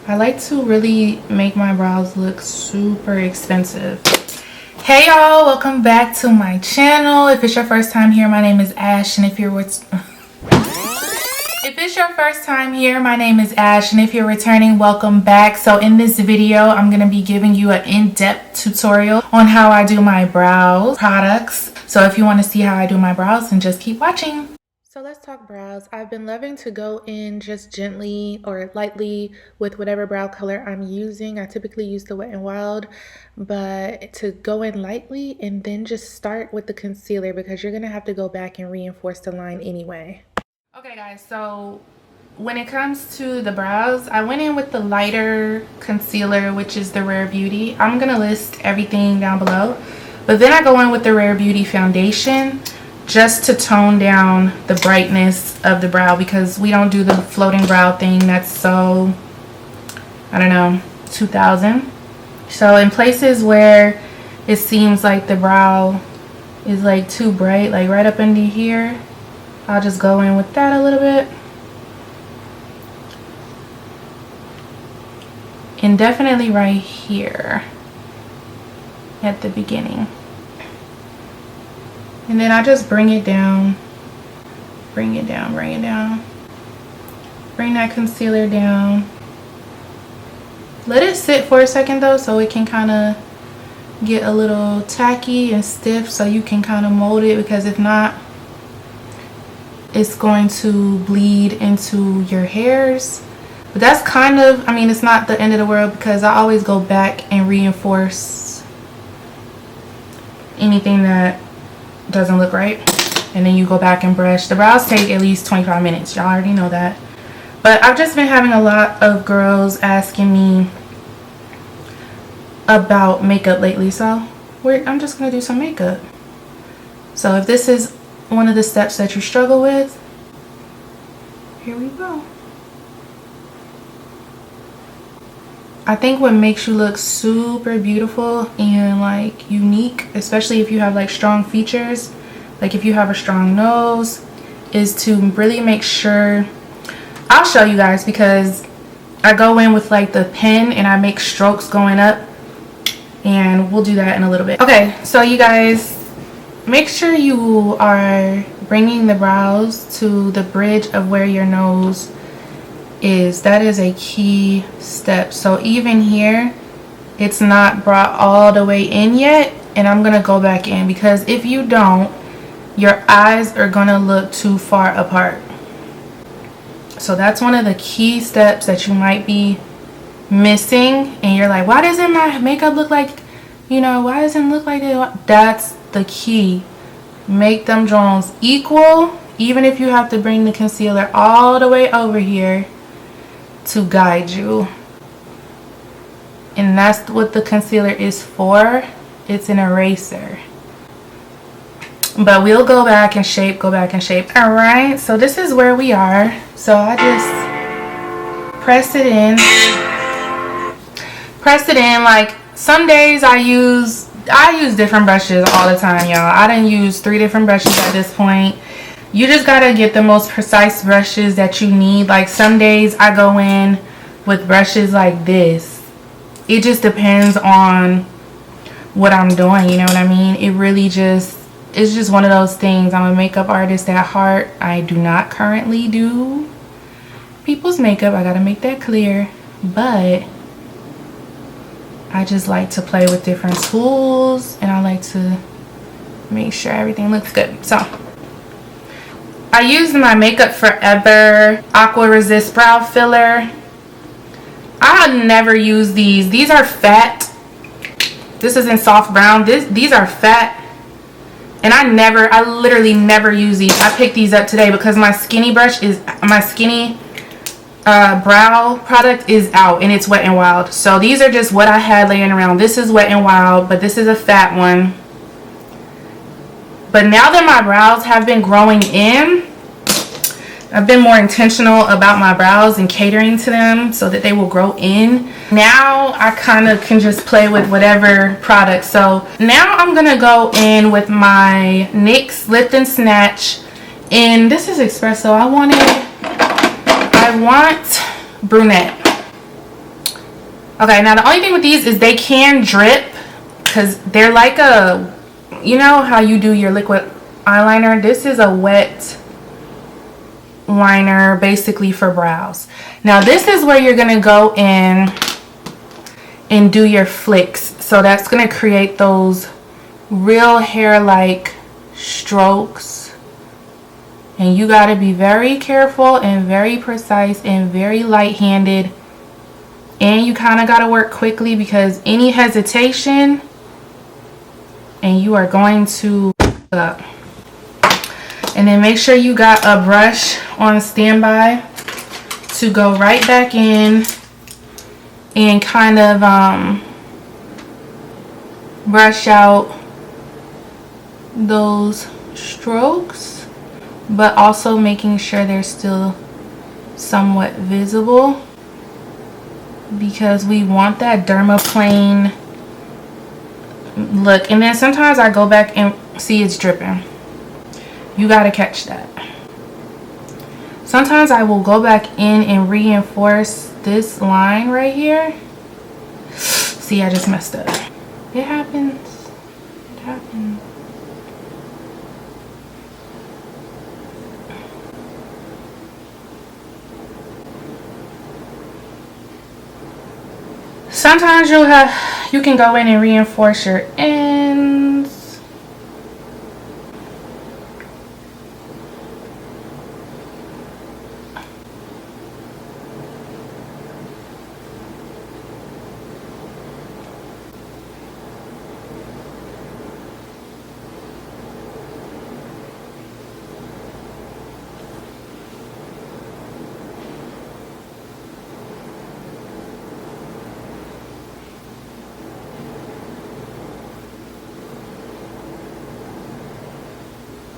I like to really make my brows look super expensive. Hey y'all, welcome back to my channel. If it's your first time here, my name is Ash, and if it's your first time here, my name is Ash, and if you're returning, welcome back. So in this video, I'm going to be giving you an in-depth tutorial on how I do my brows products. So if you want to see how I do my brows, then just keep watching. So let's talk brows. I've been loving to go in just gently or lightly with whatever brow color I'm using. I typically use the Wet n Wild, but to go in lightly and then just start with the concealer because you're going to have to go back and reinforce the line anyway. Okay guys, so when it comes to the brows, I went in with the lighter concealer, which is the Rare Beauty. I'm going to list everything down below, but then I go in with the Rare Beauty foundation just to tone down the brightness of the brow because we don't do the floating brow thing. That's so, I don't know, 2000. So in places where it seems like the brow is like too bright, like right up under here, I'll just go in with that a little bit. And definitely right here at the beginning. And then I just bring it down, bring it down, bring it down. Bring that concealer down. Let it sit for a second though, so it can kind of get a little tacky and stiff, so you can kind of mold it, because if not, it's going to bleed into your hairs. But that's kind of, I mean, it's not the end of the world because I always go back and reinforce anything that doesn't look right, and then you go back and brush. The brows take at least 25 minutes, y'all already know that. But I've just been having a lot of girls asking me about makeup lately, so I'm just gonna do some makeup. So if this is one of the steps that you struggle with, here we go. I think what makes you look super beautiful and like unique, especially if you have like strong features, like if you have a strong nose, is to really make sure, I'll show you guys because I go in with like the pen and I make strokes going up, and we'll do that in a little bit. Okay, so you guys, make sure you are bringing the brows to the bridge of where your nose is. That is a key step. So even here, it's not brought all the way in yet, and I'm gonna go back in because if you don't, your eyes are gonna look too far apart. So that's one of the key steps that you might be missing, and you're like, why doesn't my makeup look like, you know, why doesn't it look like it? That's the key. Make them Jones equal, even if you have to bring the concealer all the way over here to guide you. And that's what the concealer is for. It's an eraser. But we'll go back and shape, go back and shape. All right, so this is where we are. So I just press it in. Press it in. Like some days I use different brushes all the time, y'all. I done use 3 different brushes at this point. You just gotta get the most precise brushes that you need. Like some days I go in with brushes like this. It just depends on what I'm doing, you know what I mean? It really just, it's just one of those things. I'm a makeup artist at heart. I do not currently do people's makeup, I gotta make that clear, but I just like to play with different tools, and I like to make sure everything looks good. So I used my Makeup Forever Aqua Resist Brow Filler. I never use these. These are fat. This is in soft brown. These are fat. And I literally never use these. I picked these up today because my skinny brow product is out, and it's Wet n Wild. So these are just what I had laying around. This is Wet n Wild, but this is a fat one. But now that my brows have been growing in, I've been more intentional about my brows and catering to them so that they will grow in. Now I kind of can just play with whatever product. So now I'm going to go in with my NYX Lift and Snatch. And this is espresso. I want brunette. Okay, now the only thing with these is they can drip because they're like a, you know how you do your liquid eyeliner? This is a wet liner basically for brows. Now this is where you're gonna go in and do your flicks. So that's gonna create those real hair-like strokes. And you gotta be very careful and very precise and very light-handed. And you kind of gotta work quickly because any hesitation and you are going to up. And then make sure you got a brush on standby to go right back in and kind of brush out those strokes, but also making sure they're still somewhat visible because we want that dermaplane look. And then sometimes I go back and see it's dripping. You gotta catch that. Sometimes I will go back in and reinforce this line right here. See, I just messed up. It happens. It happens. Sometimes you can go in and reinforce your ends.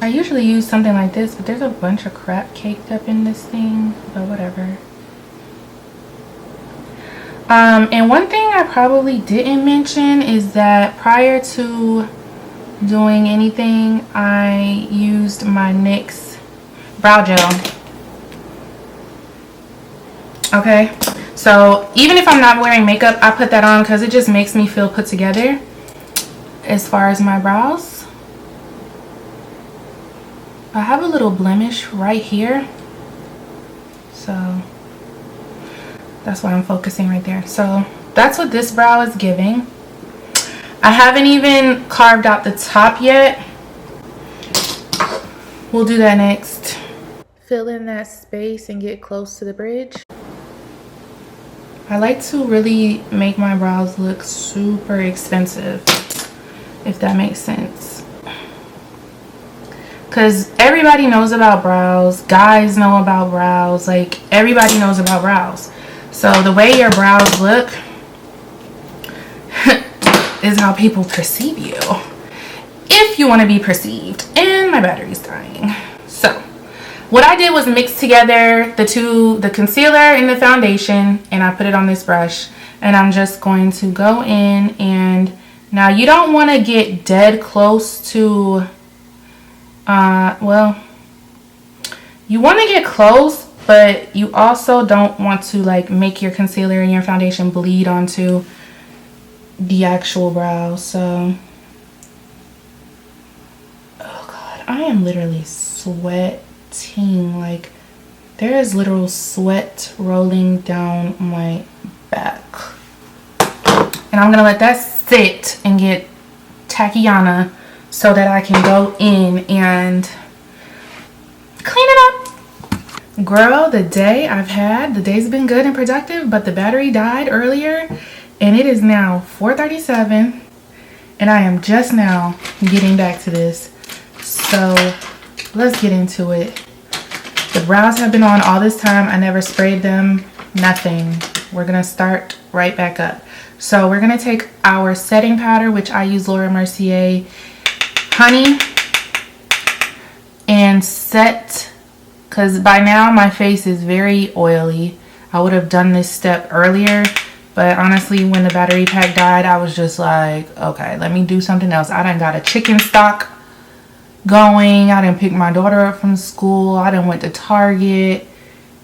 I usually use something like this, but there's a bunch of crap caked up in this thing, but whatever. And one thing I probably didn't mention is that prior to doing anything, I used my NYX brow gel. Okay, so even if I'm not wearing makeup, I put that on because it just makes me feel put together as far as my brows. I have a little blemish right here, so that's why I'm focusing right there. So that's what this brow is giving. I haven't even carved out the top yet. We'll do that next. Fill in that space and get close to the bridge. I like to really make my brows look super expensive, if that makes sense. Because everybody knows about brows. Guys know about brows. Like, everybody knows about brows. So the way your brows look is how people perceive you. If you want to be perceived. And my battery's dying. So what I did was mix together the concealer and the foundation. And I put it on this brush. And I'm just going to go in and... Now, you don't want to get dead close to... well, you want to get close, but you also don't want to like make your concealer and your foundation bleed onto the actual brow. So, oh god, I am literally sweating. Like, there is literal sweat rolling down my back. And I'm gonna let that sit and get tachyana so that I can go in and clean it up. Girl, the day's been good and productive, but the battery died earlier and it is now 4:37 and I am just now getting back to this. So let's get into it. The brows have been on all this time. I never sprayed them, nothing. We're gonna start right back up. So we're gonna take our setting powder, which I use Laura Mercier Honey, and set, because by now my face is very oily. I would have done this step earlier, but honestly when the battery pack died, I was just like, okay, let me do something else. I done got a chicken stock going. I done picked my daughter up from school. I done went to Target.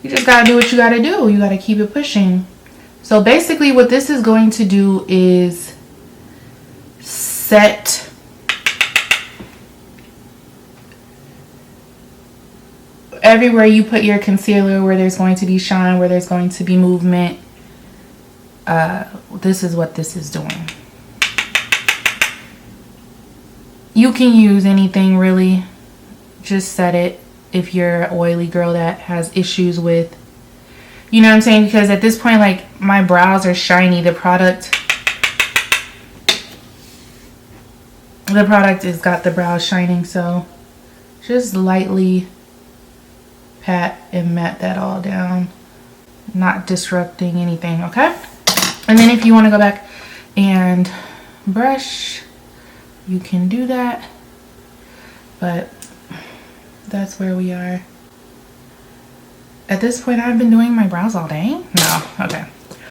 You just gotta do what you gotta do. You gotta keep it pushing. So basically what this is going to do is set everywhere you put your concealer, where there's going to be shine, where there's going to be movement. This is what this is doing. You can use anything really. Just set it if you're an oily girl that has issues with, you know what I'm saying? Because at this point, like, my brows are shiny. The product has got the brows shining, so just lightly pat and mat that all down, not disrupting anything, okay? And then if you want to go back and brush, you can do that, but that's where we are. At this point, I've been doing my brows all day. No, okay.